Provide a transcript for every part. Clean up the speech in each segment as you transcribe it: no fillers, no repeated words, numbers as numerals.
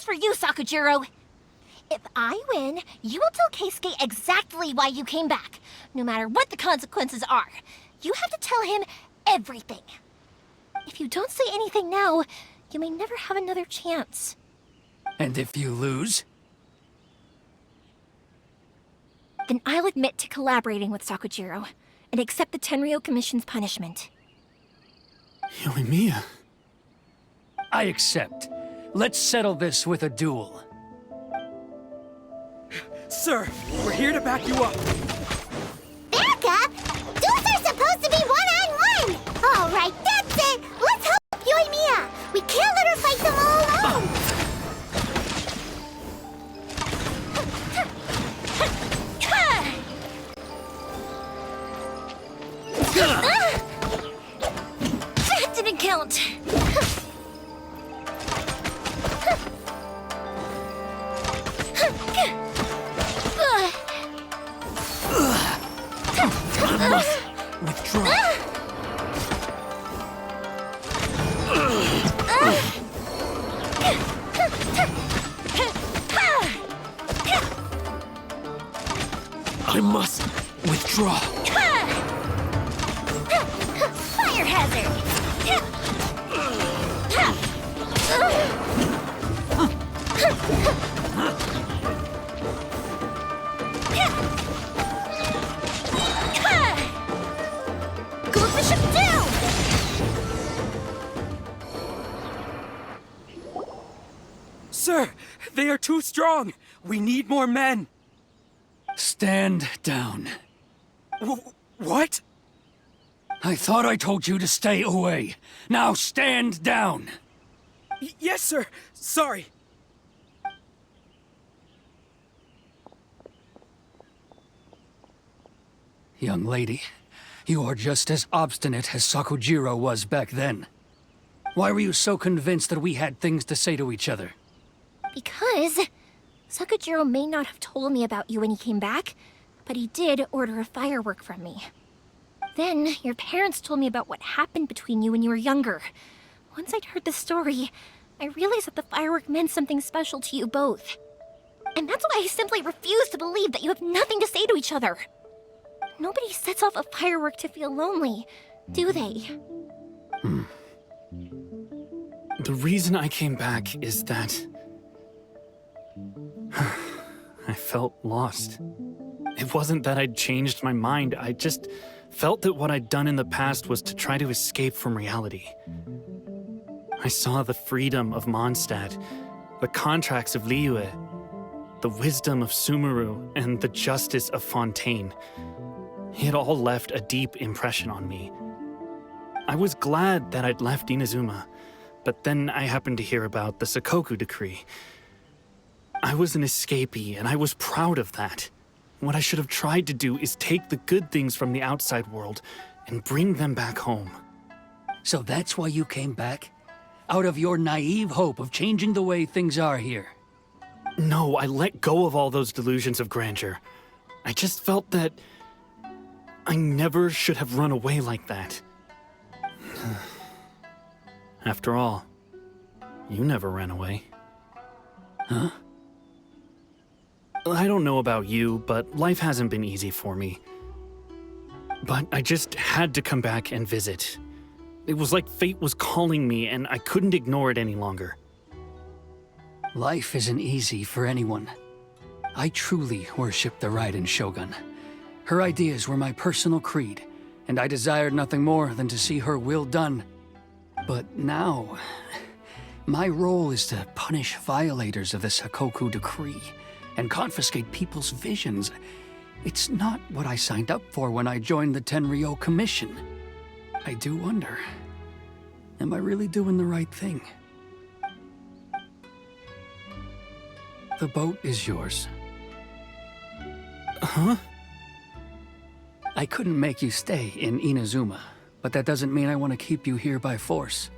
for you, Sakujiro. If I win, you will tell Keisuke exactly why you came back, no matter what the consequences are. You have to tell him everything. If you don't say anything now, you may never have another chance. And if you lose? Then I'll admit to collaborating with Sakujiro, and accept the Tenryou Commission's punishment. Yoimiya. I accept. Let's settle this with a duel. Sir, we're here to back you up. Back up? Duels are supposed to be one-on-one! All right, that's it! Let's help Yoimiya! We can't let her fight them all alone! That didn't count! I must withdraw. I must withdraw. Fire hazard! Go Bishop down! Sir, they are too strong. We need more men. Stand down. What? I thought I told you to stay away. Now stand down. Yes, sir. Sorry. Young lady, you are just as obstinate as Sakujiro was back then. Why were you so convinced that we had things to say to each other? Because Sakujiro may not have told me about you when he came back, but he did order a firework from me. Then, your parents told me about what happened between you when you were younger. Once I'd heard the story, I realized that the firework meant something special to you both. And that's why I simply refuse to believe that you have nothing to say to each other. Nobody sets off a firework to feel lonely, do they? The reason I came back is that I felt lost. It wasn't that I'd changed my mind, I just felt that what I'd done in the past was to try to escape from reality. I saw the freedom of Mondstadt, the contracts of Liyue, the wisdom of Sumeru, and the justice of Fontaine. It all left a deep impression on me. I was glad that I'd left Inazuma, but then I happened to hear about the Sakoku decree. I was an escapee, and I was proud of that. What I should have tried to do is take the good things from the outside world and bring them back home. So that's why you came back? Out of your naive hope of changing the way things are here? No, I let go of all those delusions of grandeur. I just felt that I never should have run away like that. After all, you never ran away. Huh? I don't know about you, but life hasn't been easy for me. But I just had to come back and visit. It was like fate was calling me, and I couldn't ignore it any longer. Life isn't easy for anyone. I truly worship the Raiden Shogun. Her ideas were my personal creed, and I desired nothing more than to see her will done. But now, my role is to punish violators of the Sakoku decree and confiscate people's visions. It's not what I signed up for when I joined the Tenryou Commission. I do wonder, am I really doing the right thing? The boat is yours. Huh? I couldn't make you stay in Inazuma, but that doesn't mean I want to keep you here by force.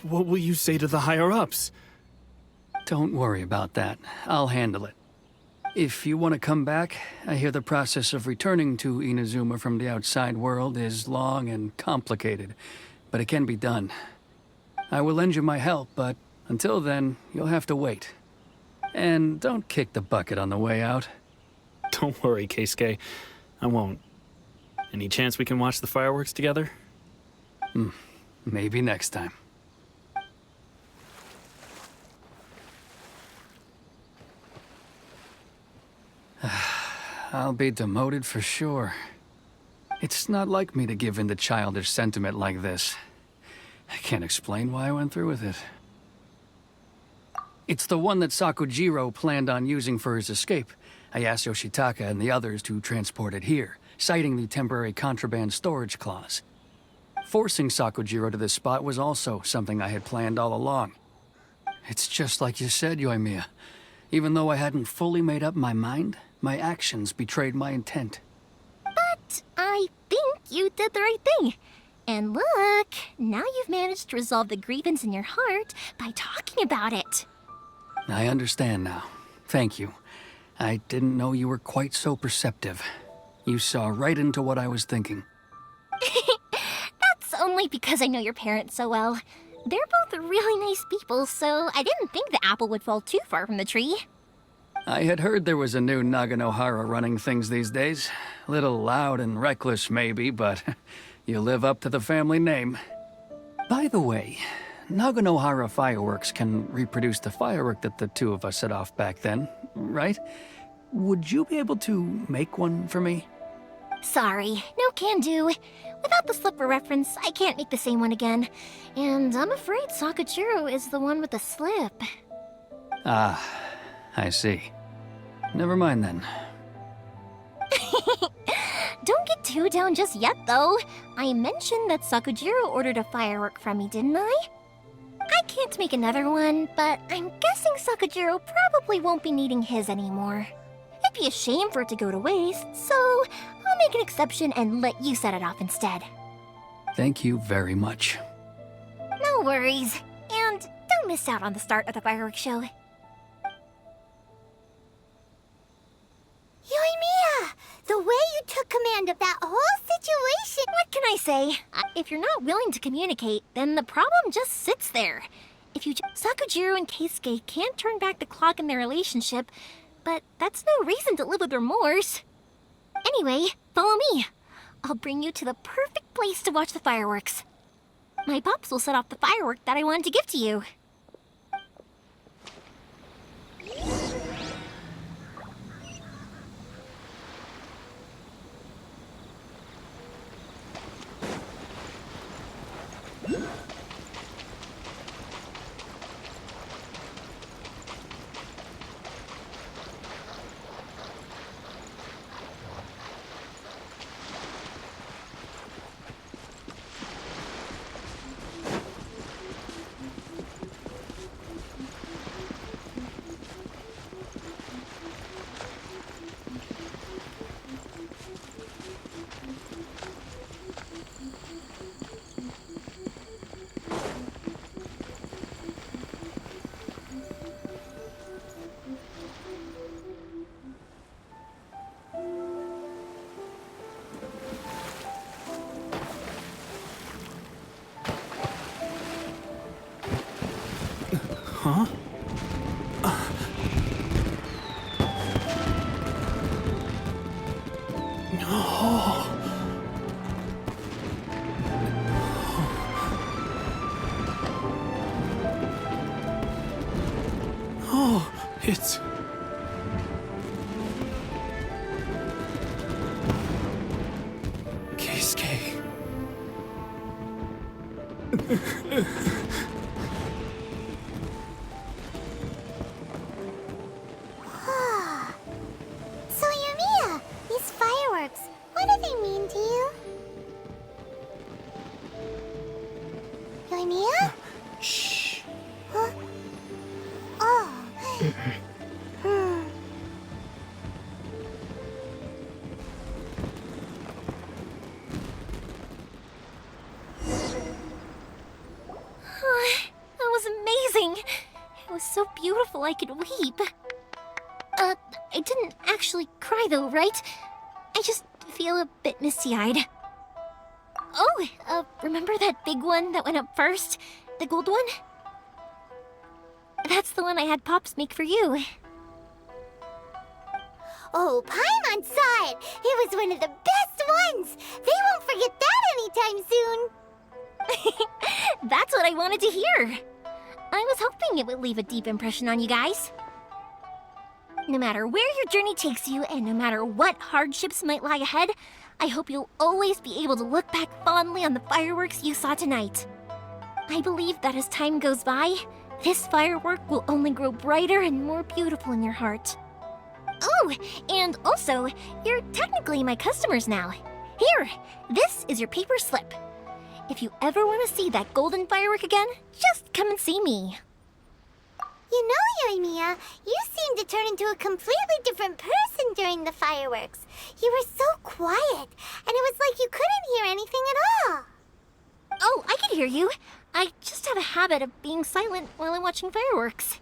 What will you say to the higher-ups? Don't worry about that. I'll handle it. If you want to come back, I hear the process of returning to Inazuma from the outside world is long and complicated, but it can be done. I will lend you my help, but Until then, you'll have to wait. And don't kick the bucket on the way out. Don't worry, Keisuke. I won't. Any chance we can watch the fireworks together? Maybe next time. I'll be demoted for sure. It's not like me to give in to childish sentiment like this. I can't explain why I went through with it. It's the one that Sakujiro planned on using for his escape. I asked Yoshitaka and the others to transport it here, citing the temporary contraband storage clause. Forcing Sakujiro to this spot was also something I had planned all along. It's just like you said, Yoimiya. Even though I hadn't fully made up my mind, my actions betrayed my intent. But I think you did the right thing. And look, now you've managed to resolve the grievance in your heart by talking about it. I understand now. Thank you. I didn't know you were quite so perceptive. You saw right into what I was thinking. That's only because I know your parents so well. They're both really nice people, so I didn't think the apple would fall too far from the tree. I had heard there was a new Naganohara running things these days. Little loud and reckless, maybe, but you live up to the family name. By the way, Naganohara fireworks can reproduce the firework that the two of us set off back then, right? Would you be able to make one for me? Sorry, no can do. Without the slipper reference, I can't make the same one again. And I'm afraid Sakujiro is the one with the slip. Ah, I see. Never mind then. Don't get too down just yet, though. I mentioned that Sakujiro ordered a firework from me, didn't I? I can't make another one, but I'm guessing Sakujiro probably won't be needing his anymore. It'd be a shame for it to go to waste, so I'll make an exception and let you set it off instead. Thank you very much. No worries. And don't miss out on the start of the fireworks show. Yoimiya, the way you took command of that whole situation. What can I say? If you're not willing to communicate, then the problem just sits there. Sakujiro and Keisuke can't turn back the clock in their relationship, but that's no reason to live with remorse. Anyway, follow me. I'll bring you to the perfect place to watch the fireworks. My pops will set off the firework that I wanted to give to you. Huh? No. Oh, it's... Keisuke. So Yoimiya, these fireworks, what do they mean to you? Yoimiya? Shh. Huh? Oh. That was amazing. It was so beautiful I could weep. I didn't actually cry though, right? I just feel a bit misty-eyed. Oh, remember that big one that went up first? The gold one? That's the one I had Pops make for you. Oh, Paimon saw it! It was one of the best ones! They won't forget that anytime soon! That's what I wanted to hear. I was hoping it would leave a deep impression on you guys. No matter where your journey takes you, and no matter what hardships might lie ahead, I hope you'll always be able to look back fondly on the fireworks you saw tonight. I believe that as time goes by, this firework will only grow brighter and more beautiful in your heart. Oh, and also, you're technically my customers now. Here, this is your paper slip. If you ever want to see that golden firework again, just come and see me. You know, Yoimiya, you seemed to turn into a completely different person during the fireworks. You were so quiet, and it was like you couldn't hear anything at all. Oh, I can hear you. I just have a habit of being silent while I'm watching fireworks.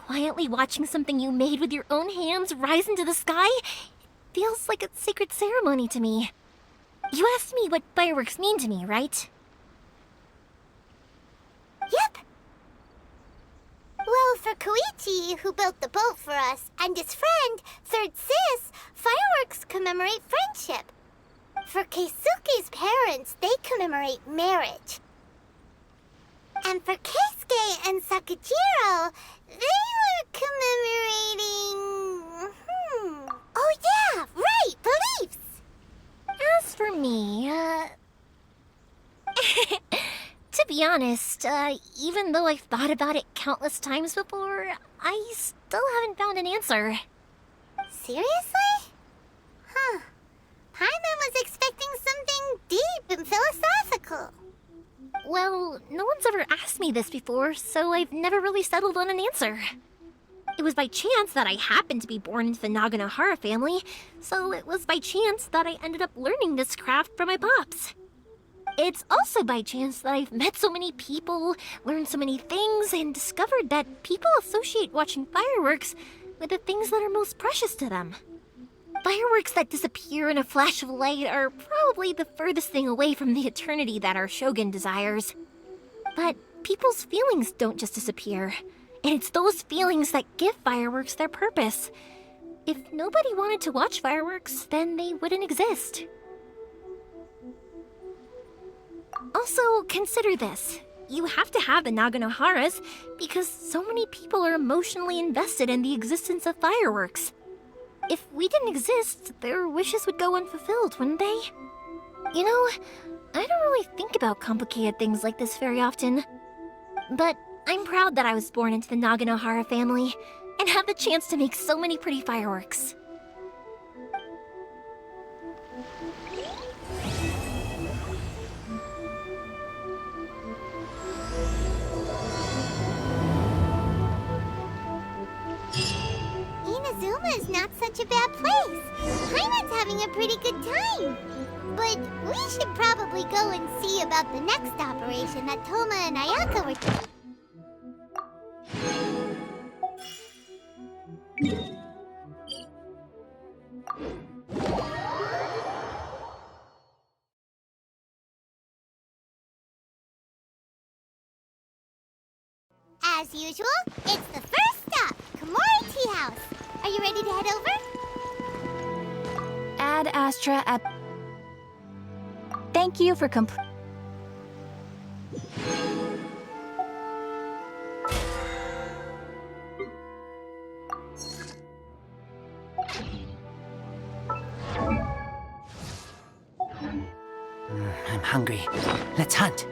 Quietly watching something you made with your own hands rise into the sky feels like a sacred ceremony to me. You asked me what fireworks mean to me, right? Yep. Well, for Koichi, who built the boat for us, and his friend, Third Sis, fireworks commemorate friendship. For Keisuke's parents, they commemorate marriage. And for Keisuke and Sakajiro, they were commemorating... Oh yeah, right, beliefs! As for me, to be honest, even though I've thought about it countless times before, I still haven't found an answer. Seriously? Huh. Paimon was expecting something deep and philosophical. Well, no one's ever asked me this before, so I've never really settled on an answer. It was by chance that I happened to be born into the Naganohara family, so it was by chance that I ended up learning this craft from my pops. It's also by chance that I've met so many people, learned so many things, and discovered that people associate watching fireworks with the things that are most precious to them. Fireworks that disappear in a flash of light are probably the furthest thing away from the eternity that our shogun desires. But people's feelings don't just disappear, and it's those feelings that give fireworks their purpose. If nobody wanted to watch fireworks, then they wouldn't exist. Also, consider this. You have to have the Naganoharas because so many people are emotionally invested in the existence of fireworks. If we didn't exist, their wishes would go unfulfilled, wouldn't they? You know, I don't really think about complicated things like this very often. But I'm proud that I was born into the Naganohara family and have the chance to make so many pretty fireworks. Inazuma is not such a bad place. Paimon's having a pretty good time. But we should probably go and see about the next operation that Toma and Ayaka were doing. As usual, it's the first stop, Komori Tea House. Are you ready to head over? Ad Astra at... Thank you for I'm hungry. Let's hunt.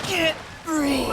Get free!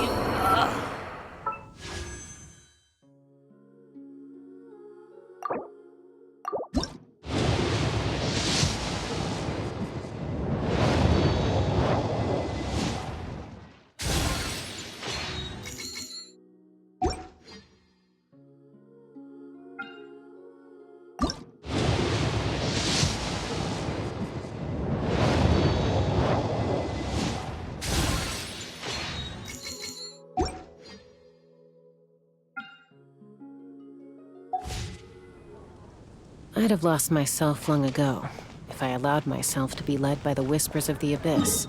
I'd have lost myself long ago if I allowed myself to be led by the whispers of the abyss.